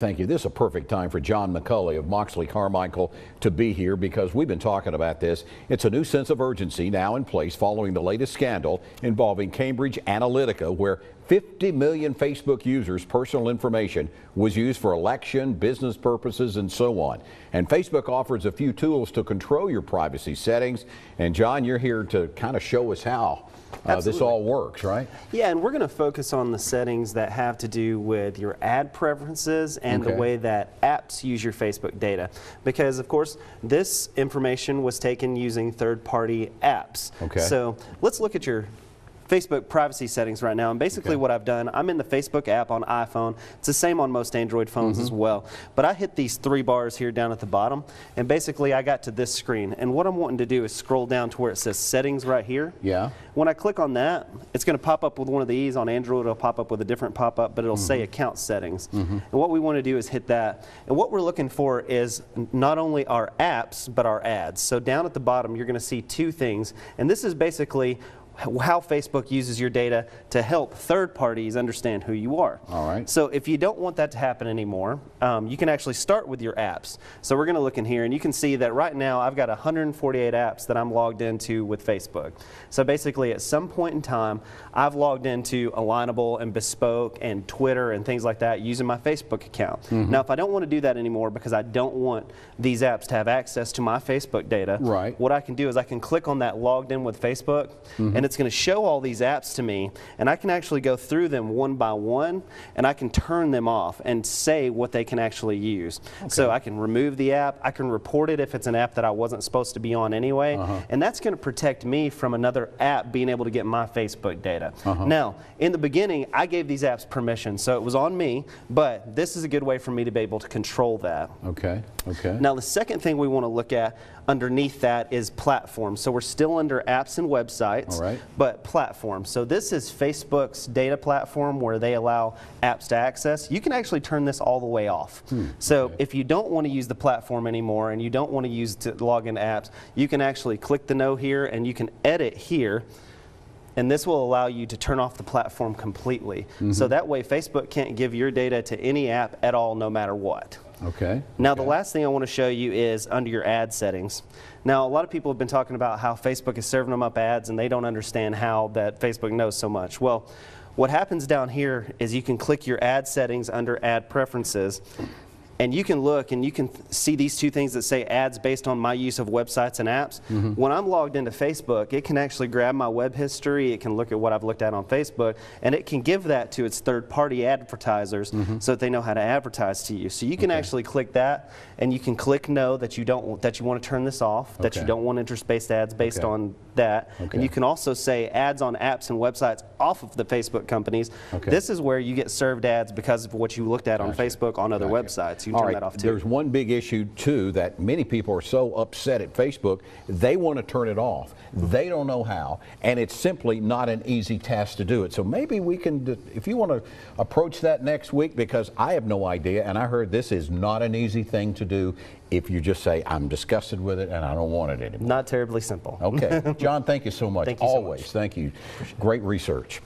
Thank you. This is a perfect time for John McCulley of Moxley Carmichael to be here because we've been talking about this. It's a new sense of urgency now in place following the latest scandal involving Cambridge Analytica, where 50 million Facebook users' personal information was used for election, business purposes, and so on. And Facebook offers a few tools to control your privacy settings. And John, you're here to kind of show us how this all works, right? Yeah, and we're going to focus on the settings that have to do with your ad preferences and the way that apps use your Facebook data. Because, of course, this information was taken using third-party apps. Okay. So let's look at your Facebook privacy settings right now, and basically what I've done, I'm in the Facebook app on iPhone. It's the same on most Android phones as well, but I hit these three bars here down at the bottom, and basically I got to this screen, and what I'm wanting to do is scroll down to where it says settings right here. Yeah. When I click on that, it's going to pop up with one of these. On Android it'll pop up with a different pop-up, but it'll say account settings, and what we want to do is hit that, and what we're looking for is not only our apps but our ads. So down at the bottom you're going to see two things, and this is basically how Facebook uses your data to help third parties understand who you are. All right. So if you don't want that to happen anymore, you can actually start with your apps. So we're going to look in here, and you can see that right now I've got 148 apps that I'm logged into with Facebook. So basically at some point in time, I've logged into Alignable and Bespoke and Twitter and things like that using my Facebook account. Now if I don't want to do that anymore because I don't want these apps to have access to my Facebook data, what I can do is I can click on that logged in with Facebook, and it's going to show all these apps to me, and I can actually go through them one by one, and I can turn them off and say what they can actually use. So I can remove the app, I can report it if it's an app that I wasn't supposed to be on anyway, and that's going to protect me from another app being able to get my Facebook data. Now, in the beginning, I gave these apps permission, so it was on me, but this is a good way for me to be able to control that. Now, the second thing we want to look at underneath that is platforms. So we're still under apps and websites, but platforms. So this is Facebook's data platform where they allow apps to access. You can actually turn this all the way off. So if you don't want to use the platform anymore and you don't want to use to log into apps, you can actually click the no here and you can edit here. And this will allow you to turn off the platform completely. So that way Facebook can't give your data to any app at all, no matter what. Now the last thing I want to show you is under your ad settings. Now a lot of people have been talking about how Facebook is serving them up ads and they don't understand how that Facebook knows so much. Well, what happens down here is you can click your ad settings under ad preferences, and you can look and you can see these two things that say ads based on my use of websites and apps. When I'm logged into Facebook, it can actually grab my web history, it can look at what I've looked at on Facebook, and it can give that to its third-party advertisers so that they know how to advertise to you. So you can actually click that, and you can click no, that you want to turn this off, that you don't want interest-based ads based on that. And you can also say ads on apps and websites off of the Facebook companies. This is where you get served ads because of what you looked at on Facebook on other websites. You can turn that off too. There's one big issue too that many people are so upset at Facebook, they want to turn it off. They don't know how, and it's simply not an easy task to do it. So maybe we can, if you want to approach that next week, because I have no idea, and I heard this is not an easy thing to do if you just say, I'm disgusted with it and I don't want it anymore. Not terribly simple. Okay. John, thank you so much. Thank you so much. Always. Thank you. Great research.